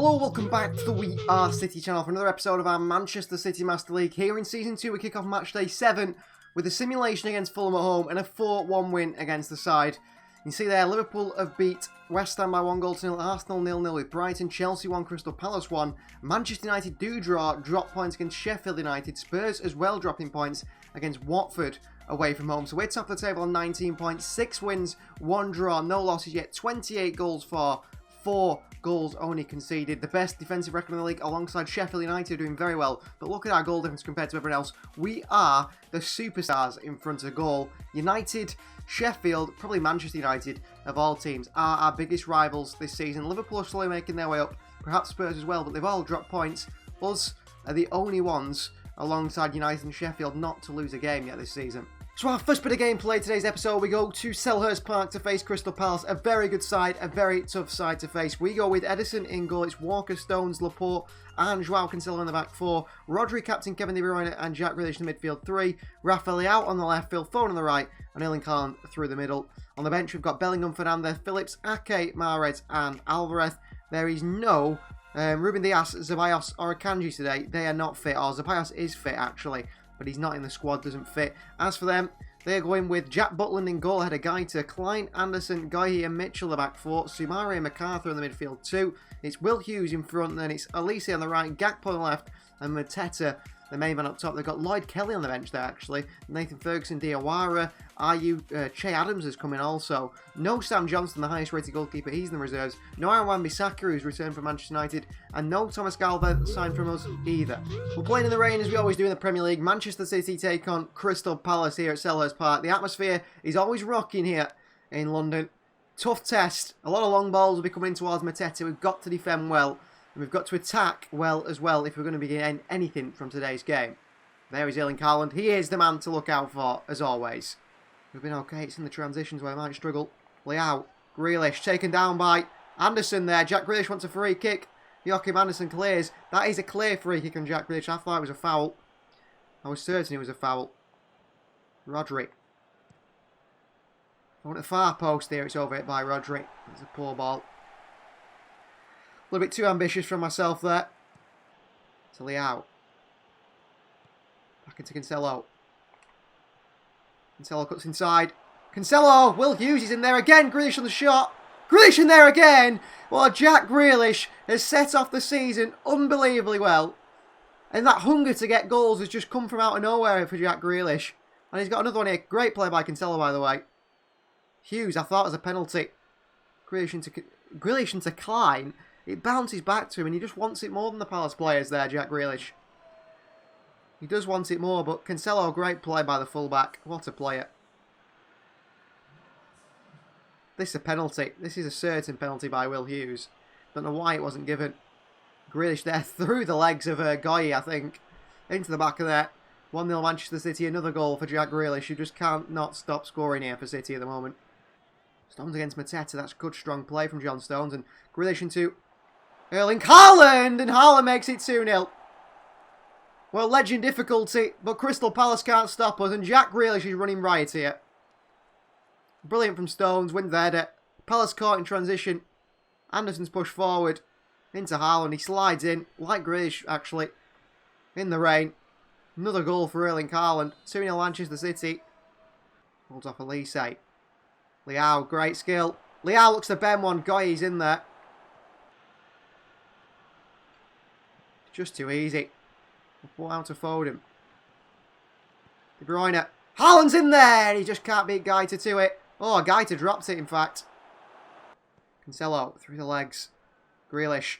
Hello, welcome back to the We Are City channel for another episode of our Manchester City Master League. Here in Season 2, we kick off match day 7 with a simulation against Fulham at home and a 4-1 win against the side. You can see there, Liverpool have beat West Ham by 1-0, Arsenal 0-0 with Brighton, Chelsea 1, Crystal Palace 1, Manchester United do drop points against Sheffield United, Spurs as well dropping points against Watford away from home. So we're top of the table on 19 points, 6 wins, 1 draw, no losses yet, 28 goals for, 4 goals only conceded. The best defensive record in the league alongside Sheffield United doing very well. But look at our goal difference compared to everyone else. We are the superstars in front of goal. United, Sheffield, probably Manchester United of all teams are our biggest rivals this season. Liverpool are slowly making their way up. Perhaps Spurs as well, but they've all dropped points. Us are the only ones alongside United and Sheffield not to lose a game yet this season. So our first bit of gameplay today's episode, we go to Selhurst Park to face Crystal Palace. A very good side, a very tough side to face. We go with Ederson in goal. It's Walker, Stones, Laporte and Joao Cancelo in the back 4. Rodri, captain Kevin De Bruyne and Jack Grealish in the midfield 3. Rafael out on the left, Phil Foden on the right and Erling Haaland through the middle. On the bench we've got Bellingham, Fernandes, Phillips, Ake, Mahrez and Alvarez. There is no Ruben Dias, Ceballos or Akanji today. They are not fit. Or Ceballos is fit actually, but he's not in the squad, doesn't fit. As for them, they're going with Jack Butland in goal ahead of Gaita, Klein, Anderson, Guy and Mitchell the back 4, Sumari and MacArthur in the midfield 2. It's Will Hughes in front, and then it's Elise on the right, Gakpo on the left, and Mateta, the main man up top. They've got Lloyd Kelly on the bench there actually, Nathan Ferguson, Diawara, Che Adams has come in also. No Sam Johnson, the highest rated goalkeeper, he's in the reserves. No Aaron Wan-Bissaka, who's returned from Manchester United, and no Thomas Galvin signed from us either. We're playing in the rain as we always do in the Premier League. Manchester City take on Crystal Palace here at Selhurst Park. The atmosphere is always rocking here in London. Tough test. A lot of long balls will be coming in towards Mateta. We've got to defend well, and we've got to attack well as well if we're going to be getting anything from today's game. There is Erling Haaland. He is the man to look out for, as always. We've been okay. It's in the transitions where I might struggle. Leao, Grealish, taken down by Anderson there. Jack Grealish wants a free kick. Joachim Anderson clears. That is a clear free kick on Jack Grealish. I thought it was a foul. I was certain it was a foul. Rodri. I want a far post there. It's overhit by Rodri. It's a poor ball. A little bit too ambitious from myself there. To Leao. Back into Cancelo. Cancelo cuts inside. Cancelo! Will Hughes is in there again. Grealish on the shot. Grealish in there again! Well, Jack Grealish has set off the season unbelievably well. And that hunger to get goals has just come from out of nowhere for Jack Grealish. And he's got another one here. Great play by Cancelo, by the way. Hughes, I thought was a penalty. Grealish into Klein. It bounces back to him and he just wants it more than the Palace players there, Jack Grealish. He does want it more, but Cancelo, great play by the fullback. What a player. This is a penalty. This is a certain penalty by Will Hughes. Don't know why it wasn't given. Grealish there through the legs of Goyi, I think. Into the back of that. 1-0 Manchester City. Another goal for Jack Grealish. You just can't not stop scoring here for City at the moment. Stones against Mateta. That's good, strong play from John Stones. And Grealish into Erling Haaland. And Haaland makes it 2-0. Well, legend difficulty, but Crystal Palace can't stop us, and Jack Grealish is running riot here. Brilliant from Stones, wins the header. Palace caught in transition. Anderson's pushed forward into Haaland. He slides in, like Grealish, actually, in the rain. Another goal for Erling Haaland. 2-0 Manchester City. Holds off Elise. Leao, great skill. Leao looks to bend one. Goy's in there. Just too easy. Put out to Foden. De Bruyne. Haaland's in there! He just can't beat Gaita to it. Oh, Gaita dropped it, in fact. Cancelo through the legs. Grealish.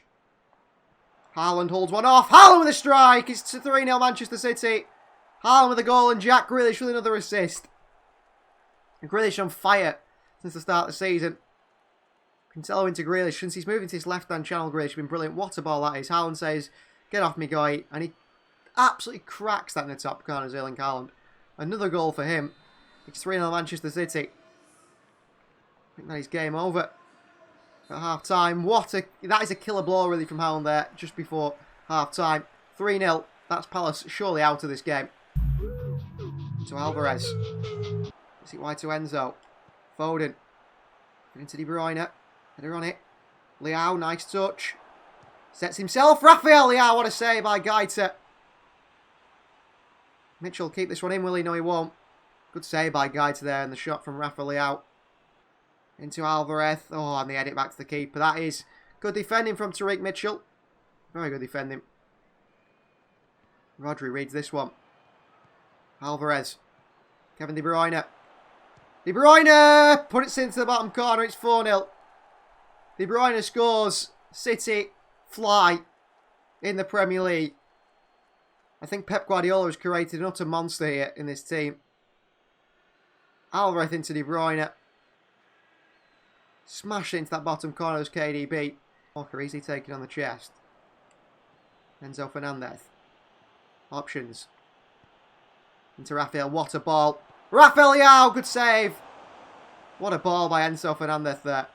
Haaland holds one off. Haaland with a strike. It's 3-0 Manchester City. Haaland with a goal and Jack Grealish with another assist. And Grealish on fire since the start of the season. Cancelo into Grealish. Since he's moving to his left-hand channel, Grealish has been brilliant. What a ball that is. Haaland says, "Get off me, guy." And he absolutely cracks that in the top corner, Erling Haaland. Another goal for him. It's 3-0 Manchester City. I think that is game over at half-time. That is a killer blow really from Haaland there just before half-time. 3-0. That's Palace surely out of this game. To Alvarez. Is it wide to Enzo? Foden. Into De Bruyne. Header on it. Leao, nice touch. Sets himself. Raphael, yeah, what a save by Gaita. Mitchell keep this one in, will he? No, he won't. Good save by Gaita there, and the shot from Raphael into Alvarez. Oh, and they head it back to the keeper. That is good defending from Tariq Mitchell. Very good defending. Rodri reads this one. Alvarez. Kevin De Bruyne. De Bruyne! Put it into the bottom corner. It's 4-0. De Bruyne scores. City fly in the Premier League. I think Pep Guardiola has created an utter monster here in this team. Alvarez into De Bruyne. Smash into that bottom corner as KDB. Walker easily taken on the chest. Enzo Fernandez. Options. Into Raphael. What a ball. Raphael Leao. Good save. What a ball by Enzo Fernandez there.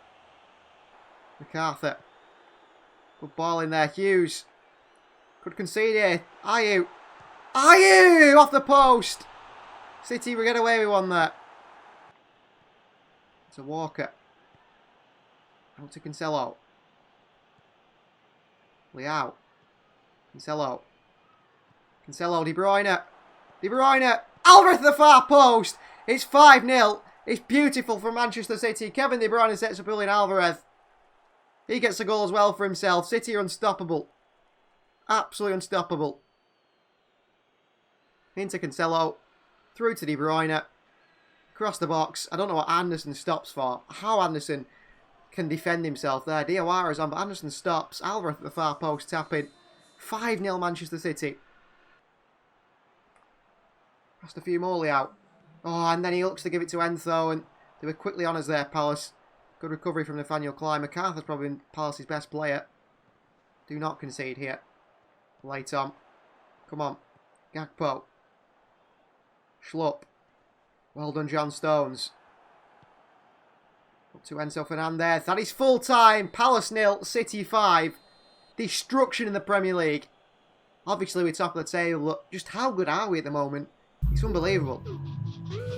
MacArthur. Good ball in there. Hughes. Could concede here. Ayew. Ayew! Off the post. City will get away with one there. To Walker. Out to Cancelo. Leao. Cancelo. Cancelo, De Bruyne. De Bruyne. Alvarez at the far post. It's 5-0. It's beautiful for Manchester City. Kevin De Bruyne sets up Julian Alvarez. He gets a goal as well for himself. City are unstoppable. Absolutely unstoppable. Into Cancelo. Through to De Bruyne. Across the box. I don't know what Anderson stops for. How Anderson can defend himself there. Diawara is on, but Anderson stops. Alvarez at the far post tapping. 5-0 Manchester City. Just a few more out. Oh, and then he looks to give it to ENZO, and they were quickly on us there, Palace. Good recovery from Nathaniel Klein. MacArthur's probably been Palace's best player. Do not concede here. Late on. Come on. Gakpo. Schlupp. Well done, John Stones. Up to Enzo Fernandez. That is full time. Palace 0, City 5. Destruction in the Premier League. Obviously, we're top of the table. Look, just how good are we at the moment? It's unbelievable.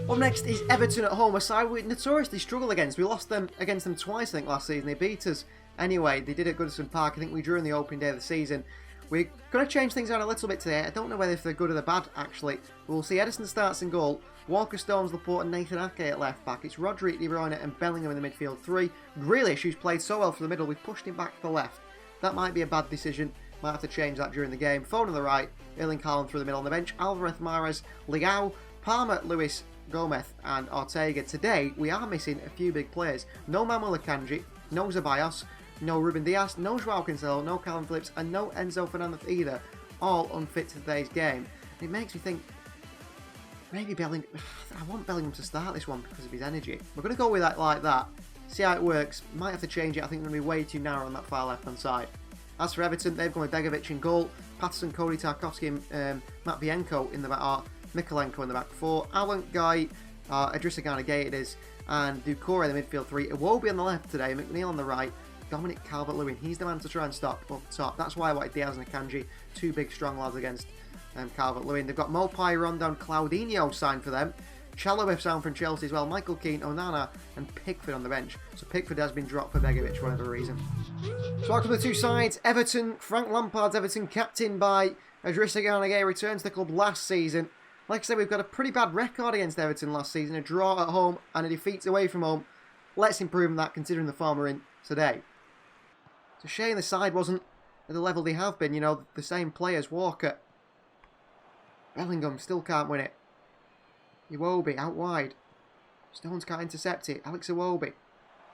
Up next is Everton at home, a side we notoriously struggle against. We lost them against them twice, I think, last season. They beat us. Anyway, they did at Goodison Park. I think we drew in the opening day of the season. We're going to change things around a little bit today. I don't know whether if they're good or they're bad, actually. We'll see Edison starts in goal. Walker, Stones, Laporte and Nathan Ake at left back. It's Rodri, De Bruyne and Bellingham in the midfield 3. Grealish, who's played so well for the middle, we've pushed him back to the left. That might be a bad decision. Might have to change that during the game. Foden on the right. Erling Haaland through the middle on the bench. Alvarez, Mahrez, Leao, Palmer, Lewis, Gomez and Ortega. Today, we are missing a few big players. No Manuel Akanji, no Ceballos, no Ruben Dias, no Joao Cancelo, no Calvin Phillips, and no Enzo Fernandez either. All unfit to today's game. It makes me think, maybe Bellingham. I want Bellingham to start this one because of his energy. We're going to go with that like that. See how it works. Might have to change it. I think we're going to be way too narrow on that far left-hand side. As for Everton, they've gone with Begovic in goal. Patterson, Cody Tarkovsky, and Matt Bianco in the back. Mikolenko in the back 4. Alan Guy, Idrissa Gana Gay it is. And Doucouré in the midfield 3. Iwobi on the left today. McNeil on the right. Dominic Calvert-Lewin. He's the man to try and stop up top. That's why I wanted Diaz and Akanji. Two big strong lads against Calvert-Lewin. They've got Mopai, Rondon, Claudinho signed for them. Chalobah signed from Chelsea as well. Michael Keane, Onana and Pickford on the bench. So Pickford has been dropped for Begovic for whatever reason. So welcome to the two sides. Everton, Frank Lampard's Everton, captained by Idrissa Gana Gay, returned to the club last season. Like I said, we've got a pretty bad record against Everton last season. A draw at home and a defeat away from home. Let's improve on that considering the form we're in today. It's a shame the side wasn't at the level they have been. You know, the same players. Walker. Bellingham still can't win it. Iwobi out wide. Stones can't intercept it. Alex Iwobi.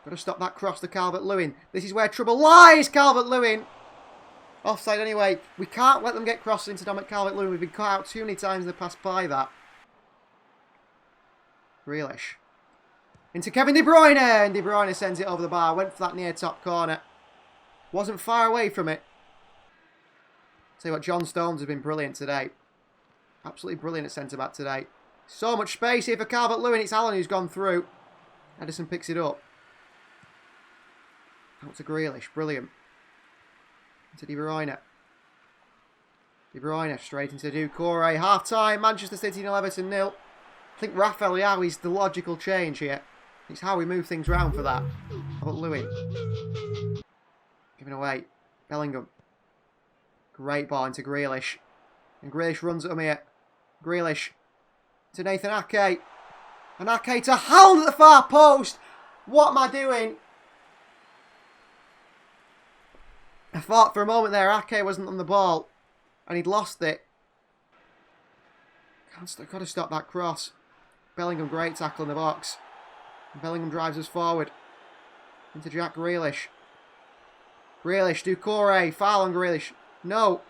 Got to stop that cross to Calvert-Lewin. This is where trouble lies, Calvert-Lewin. Offside anyway. We can't let them get crosses into Dominic Calvert-Lewin. We've been caught out too many times in the past by that. Grealish. Into Kevin De Bruyne. And De Bruyne sends it over the bar. Went for that near top corner. Wasn't far away from it. Tell you what, John Stones has been brilliant today. Absolutely brilliant at centre-back today. So much space here for Calvert-Lewin. It's Allen who's gone through. Edison picks it up. Out to Grealish. Brilliant. Into De Bruyne. De Bruyne straight into Doucouré. Half-time. Manchester City 0, Everton 0. I think Raphael Leao is the logical change here. It's how we move things around for that. How about Lewin? Giving away. Bellingham. Great ball into Grealish. And Grealish runs at him here. Grealish to Nathan Ake. And Ake to Haaland at the far post. What am I doing? I thought for a moment there Ake wasn't on the ball. And he'd lost it. Got to stop that cross. Bellingham, great tackle in the box. And Bellingham drives us forward. Into Jack Grealish. Grealish, Doucouré. Foul on Grealish. No.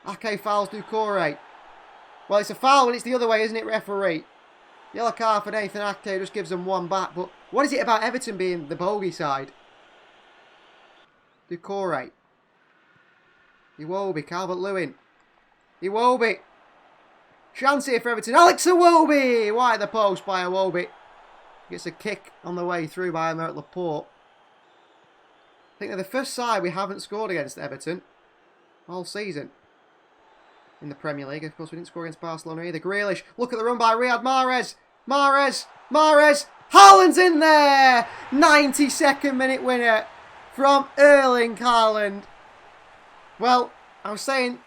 Ake fouls Doucouré. Well, it's a foul when it's the other way, isn't it, referee? Yellow card for Nathan Ake just gives them one back. But what is it about Everton being the bogey side? Doucouré. Iwobi, Calvert-Lewin. Iwobi. Chance here for Everton. Alex Iwobi! Wide the post by Iwobi. Gets a kick on the way through by Aymeric Laporte. I think they're the first side we haven't scored against Everton all season in the Premier League. Of course, we didn't score against Barcelona either. Grealish. Look at the run by Riyad Mahrez. Mahrez. Haaland's in there! 92nd minute winner from Erling Haaland. Well, I was saying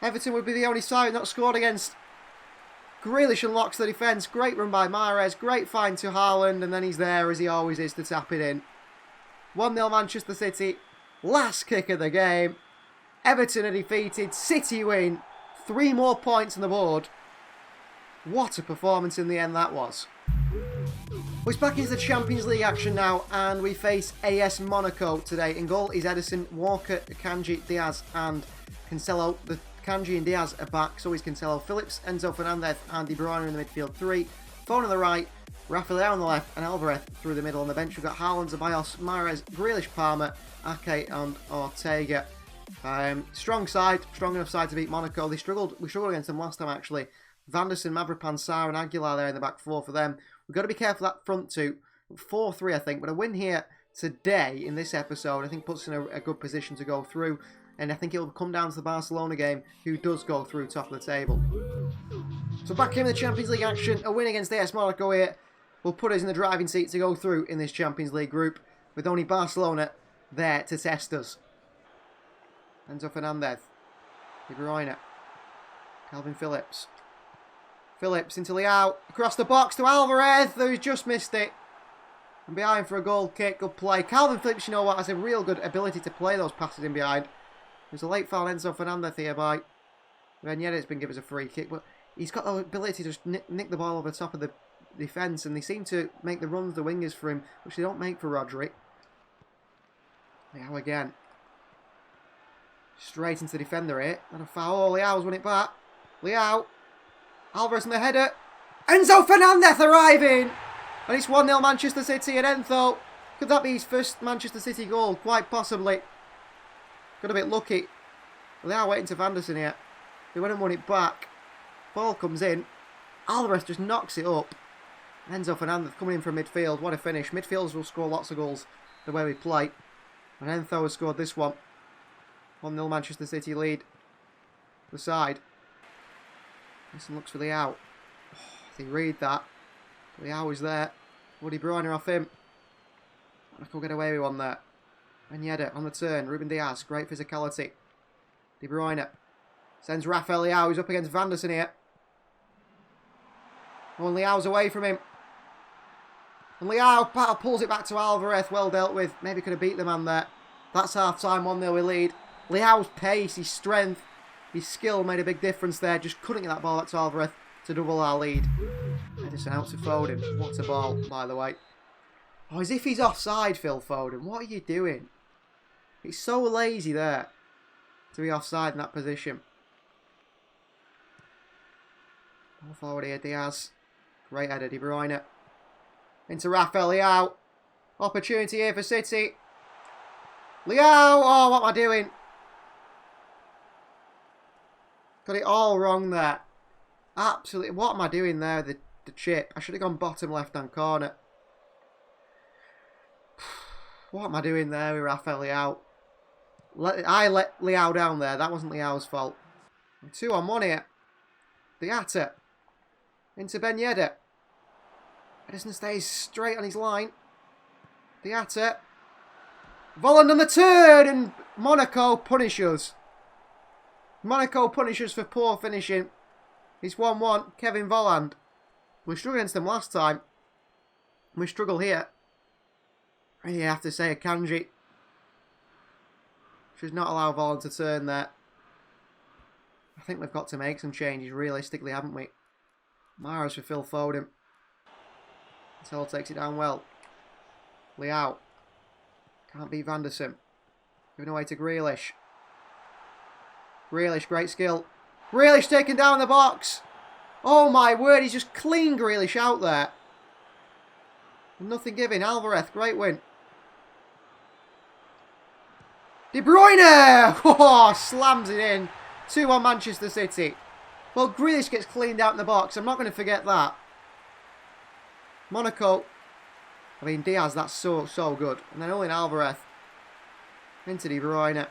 Everton would be the only side not scored against. Grealish unlocks the defence. Great run by Mahrez. Great find to Haaland. And then he's there, as he always is, to tap it in. 1-0 Manchester City. Last kick of the game. Everton are defeated. City win. 3 more points on the board. What a performance in the end that was. Well, it's back into the Champions League action now, and we face AS Monaco today. In goal is Edison, Walker, Kanji, Diaz and Cancelo. The Kanji and Diaz are back, so is Cancelo. Phillips, Enzo Fernandez and De Bruyne in the midfield 3. Foden on the right, Rafael on the left and Alvarez through the middle. On the bench we've got Haaland, Ceballos, Mahrez, Grealish, Palmer, Ake and Ortega. Strong side, strong enough side to beat Monaco. We struggled against them last time actually. Vanderson, Mavropanos, Sarr and Aguilar there in the back 4 for them. We've got to be careful that front 2. 4-3 I think, but a win here today in this episode I think puts us in a good position to go through. And I think it'll come down to the Barcelona game, who does go through top of the table. So back in the Champions League action, a win against AS Monaco here will put us in the driving seat to go through in this Champions League group, with only Barcelona there to test us. Enzo Fernandez, De Bruyne, Calvin Phillips. Phillips into Leao, across the box to Alvarez, who's just missed it. And behind for a goal kick, good play. Calvin Phillips, you know what, has a real good ability to play those passes in behind. There's a late foul Enzo Fernandez here by Vignetta. It's been given as a free kick, but he's got the ability to just nick the ball over the top of the defence, and they seem to make the runs, the wingers for him, which they don't make for Rodri. Leao again. Straight into the defender here. Not a foul. Leao's won it back. Leao. Alvarez in the header. Enzo Fernandez arriving! And it's 1-0 Manchester City and Enzo. Could that be his first Manchester City goal? Quite possibly. Got a bit lucky. Leao waiting to Vanderson here. They went and won it back. Ball comes in. Alvarez just knocks it up. Enzo Fernandez coming in from midfield. What a finish. Midfielders will score lots of goals the way we play. And Enzo has scored this one. 1-0 Manchester City lead. The side. Listen, looks for Leao. Oh, they read that. Leao is there. Woody Bruyne off him. Monaco get away with one there. Vignetta on the turn. Ruben Diaz. Great physicality. De Bruyne. Sends Rafael Leao. He's up against Vanderson here. Oh, and Leao's away from him. And Leao pulls it back to Alvarez. Well dealt with. Maybe could have beat the man there. That's half time. 1-0 we lead. Leao's pace, his strength, his skill made a big difference there. Just couldn't get that ball back to Alvarez to double our lead. Edison out to Foden. What a ball, by the way. Oh, as if he's offside, Phil Foden. What are you doing? He's so lazy there to be offside in that position. Ball forward here, Diaz. Great header, De Bruyne. Into Rafael Leao. Opportunity here for City. Leao! Oh, what am I doing? Got it all wrong there. Absolutely. What am I doing there with the chip? I should have gone bottom left-hand corner. What am I doing there with Rafael Leao? I let Leao down there. That wasn't Leao's fault. 2-on-1 here. Diatta. Into Ben Yedder. Edison stays straight on his line. Diatta. Volland on the turn, and Monaco punish us. Monaco punish us for poor finishing. It's 1-1. Kevin Volland. We struggled against them last time. We struggle here. You have to say Akanji should not allow Volland to turn there. I think we've got to make some changes realistically, haven't we? Mahrez for Phil Foden. Cancelo takes it down well. Leao. Can't beat Vanderson. Giving away to Grealish. Grealish, great skill. Grealish taken down the box. Oh my word, he's just clean Grealish out there. Nothing giving. Alvarez, great win. De Bruyne! Oh, slams it in. 2-1 Manchester City. Well, Grealish gets cleaned out in the box. I'm not going to forget that. Monaco. I mean, Diaz, that's so good. And then Julian Alvarez. Into De Bruyne.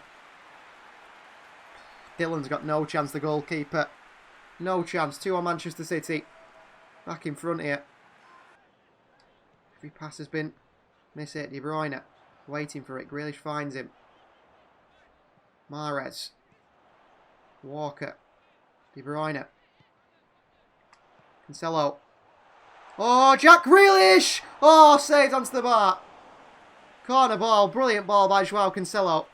Dylan's got no chance, the goalkeeper. No chance. 2-1 Manchester City. Back in front here. Every pass has been miss it. De Bruyne. Waiting for it. Grealish finds him. Mahrez. Walker. De Bruyne. Cancelo. Oh, Jack Grealish! Oh, saved onto the bar. Corner ball. Brilliant ball by Joao Cancelo.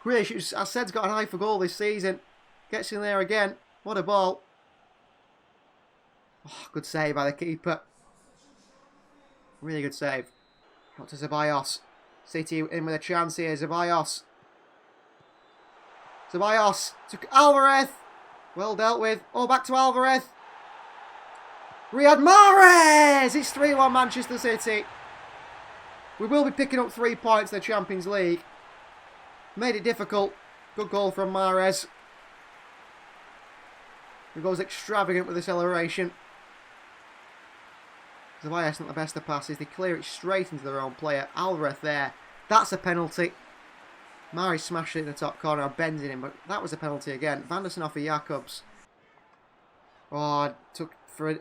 Grealish, as I said, has got an eye for goal this season. Gets in there again. What a ball. Oh, good save by the keeper. Really good save. Out to Ceballos. City in with a chance here. Ceballos. Ceballos to Alvarez. Well dealt with. Oh, back to Alvarez. Riyad Mahrez! It's 3-1 Manchester City. We will be picking up 3 points in the Champions League. Made it difficult. Good goal from Mahrez. He goes extravagant with the acceleration. Ceballos not the best of passes. They clear it straight into their own player. Alvarez there. That's a penalty. Mahrez smashed it in the top corner. I'm bending him, but that was a penalty again. Vanderson off of Jacobs. Oh, it took for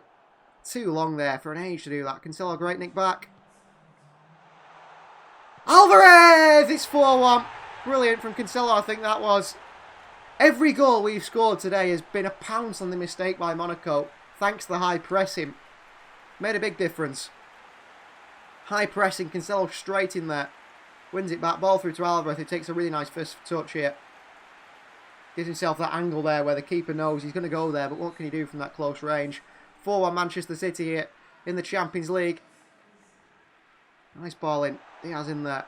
too long there, for an age to do that. Cancelo, great nick back. Alvarez! It's 4-1. Brilliant from Cancelo, I think that was. Every goal we've scored today has been a pounce on the mistake by Monaco, thanks to the high pressing. Made a big difference. High pressing, Cancelo straight in there. Wins it back, ball through to Alvarez, who takes a really nice first touch here. Gives himself that angle there where the keeper knows he's going to go there, but what can he do from that close range? 4-1 Manchester City here in the Champions League. Nice ball in. Diaz in there.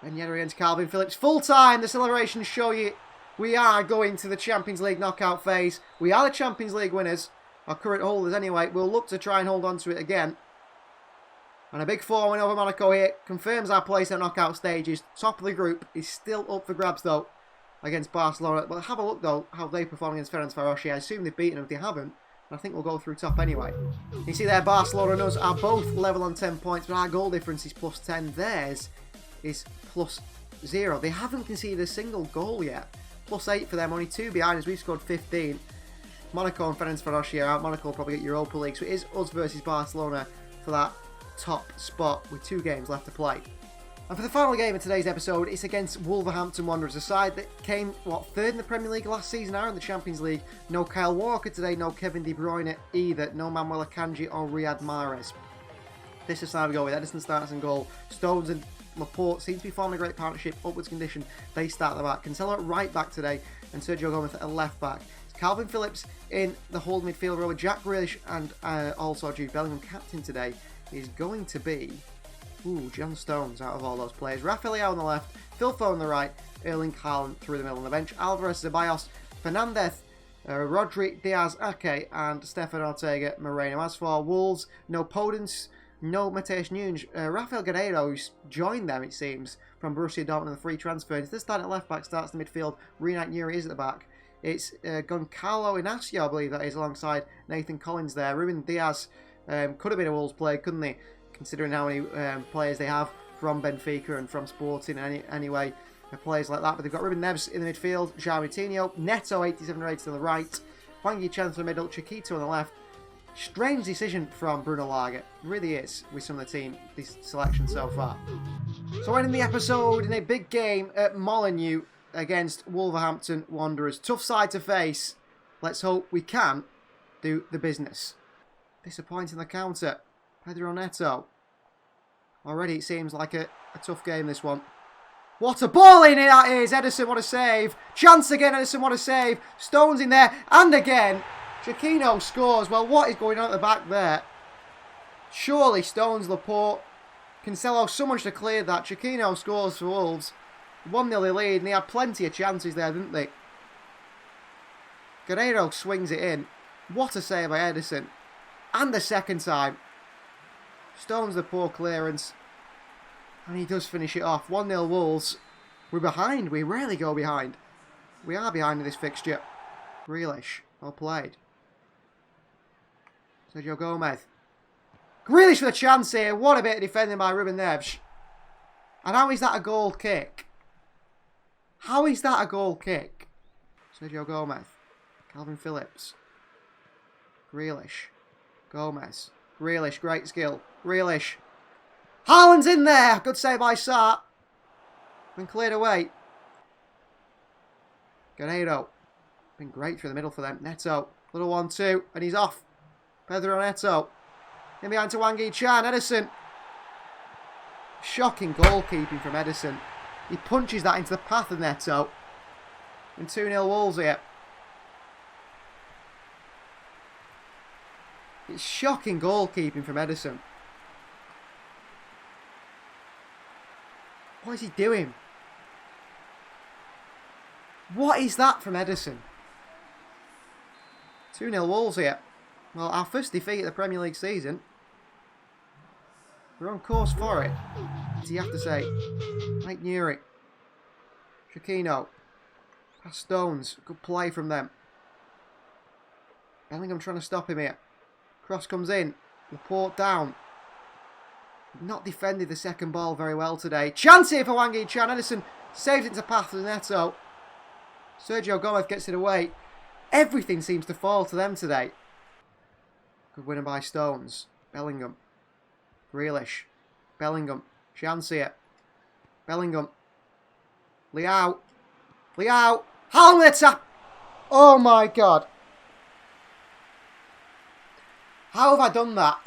Ben Yedder against Calvin Phillips. Full time. The celebrations show you we are going to the Champions League knockout phase. We are the Champions League winners. Our current holders anyway. We'll look to try and hold on to it again. And a big 4-1 over Monaco here. Confirms our place at knockout stages. Top of the group is still up for grabs though against Barcelona. But have a look though how they perform against Ferencvárosi. I assume they've beaten them. If they haven't, I think we'll go through top anyway. You see there, Barcelona and us are both level on 10 points, but our goal difference is plus 10. Theirs is plus 0. They haven't conceded a single goal yet. Plus 8 for them, only 2 behind us. We've scored 15. Monaco and Ferencvárosi are out. Monaco will probably get Europa League. So it is us versus Barcelona for that top spot with 2 games left to play. And for the final game of today's episode, it's against Wolverhampton Wanderers, a side that came, third in the Premier League last season, are in the Champions League. No Kyle Walker today, no Kevin De Bruyne either, no Manuel Akanji or Riyad Mahrez. This is how we go with Edison starts in goal. Stones and Laporte seem to be forming a great partnership, upwards condition. They start the back. Cancelo at right back today, and Sergio Gomez at left back. Calvin Phillips in the hold midfield row with Jack Grealish and also Jude Bellingham. Captain today is going to be John Stones out of all those players. Rafael Leao on the left, Phil Foden on the right, Erling Haaland through the middle on the bench, Alvarez, Ceballos, Fernandez, Rodri, Diaz, Ake, and Stefan Ortega Moreno. As for Wolves, no Podence, no Mateus Nunes, Rafael Guerreiro, who's joined them, it seems, from Borussia Dortmund in the free transfer. This starting at left back, starts in the midfield. Renat Nuri is at the back. It's Goncalo Inacio, I believe that is, alongside Nathan Collins there. Ruben Diaz could have been a Wolves player, couldn't he? Considering how many players they have from Benfica and from Sporting anyway, players like that. But they've got Ruben Neves in the midfield, João Moutinho, Neto 87 rated to the right, Hwang Yi-chan to the middle, Chiquito on the left. Strange decision from Bruno Lage, it really is, with some of the team, this selection so far. So ending the episode in a big game at Monaco against Wolverhampton Wanderers. Tough side to face. Let's hope we can do the business. Disappointing the counter. Pedro Neto. Already it seems like a tough game, this one. What a ball in it that is! Ederson, what a save. Chance again, Ederson, what a save. Stones in there, and again. Chiquinho scores. Well, what is going on at the back there? Surely Stones, Laporte, Cancelo, someone should have cleared that. Chiquinho scores for Wolves. 1-0 they lead, and they had plenty of chances there, didn't they? Guerreiro swings it in. What a save by Ederson. And the second time. Stones the poor clearance. And he does finish it off. 1-0 Wolves. We're behind. We rarely go behind. We are behind in this fixture. Grealish. Well played. Sergio Gomez. Grealish for the chance here. What a bit of defending by Ruben Neves. And how is that a goal kick? How is that a goal kick? Sergio Gomez. Calvin Phillips. Grealish. Gomez. Grealish. Great skill. Grealish. Haaland's in there. Good save by Sarr. Been cleared away. Guerreiro. Been great through the middle for them. Neto. Little 1-2. And he's off. Pedro Neto. In behind to Wang Yi-chan. Ederson. Shocking goalkeeping from Ederson. He punches that into the path of Neto. And 2-0 Wolves here. It's shocking goalkeeping from Ederson. What is he doing? What is that from Ederson? 2-0 Wolves here. Well, our first defeat of the Premier League season. We're on course for it. What do you have to say? Mike Nuri. Chiquinho. Past Stones. Good play from them. Bellingham trying to stop him here. Cross comes in. Laporte down. Not defended the second ball very well today. Chance here for Wang Yi-chan. Ederson saves it to path to Neto. Sergio Gomez gets it away. Everything seems to fall to them today. Good winner by Stones. Bellingham. Grealish. Bellingham. Chance here. Bellingham. Leao. Leao. Haaland with a tap. Oh my God. How have I done that?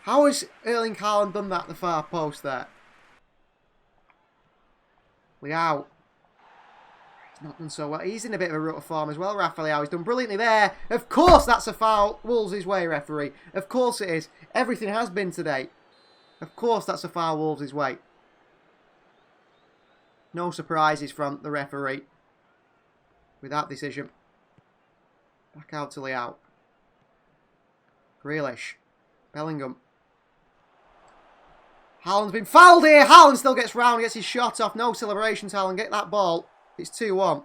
How has Erling Haaland done that at the far post there? Leao. He's not done so well. He's in a bit of a rut of form as well, Rafael. He's done brilliantly there. Of course that's a foul. Wolves' way, referee. Of course it is. Everything has been today. Of course that's a foul Wolves' way. No surprises from the referee with that decision. Back out to Leao. Grealish. Bellingham. Haaland's been fouled here. Haaland still gets round, gets his shot off. No celebrations, Haaland. Get that ball. It's 2-1.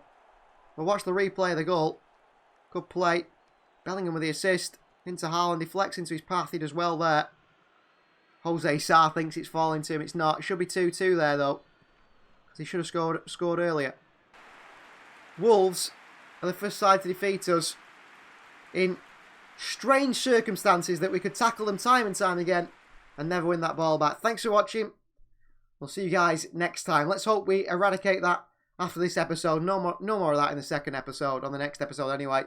We'll watch the replay of the goal. Good play. Bellingham with the assist. Into Haaland. Deflects into his path. He does well there. Jose Sarr thinks it's falling to him. It's not. It should be 2-2 there, though. Because he should have scored earlier. Wolves are the first side to defeat us in strange circumstances that we could tackle them time and time again and never win that ball back. Thanks for watching. We'll see you guys next time. Let's hope we eradicate that after this episode. No more of that in the second episode, on the next episode anyway.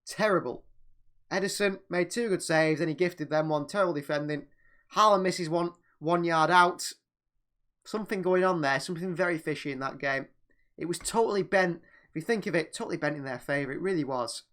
Terrible. Ederson made 2 good saves, and he gifted them one. Terrible defending. Haaland misses one yard out. Something going on there. Something very fishy in that game. It was totally bent. If you think of it, totally bent in their favour. It really was.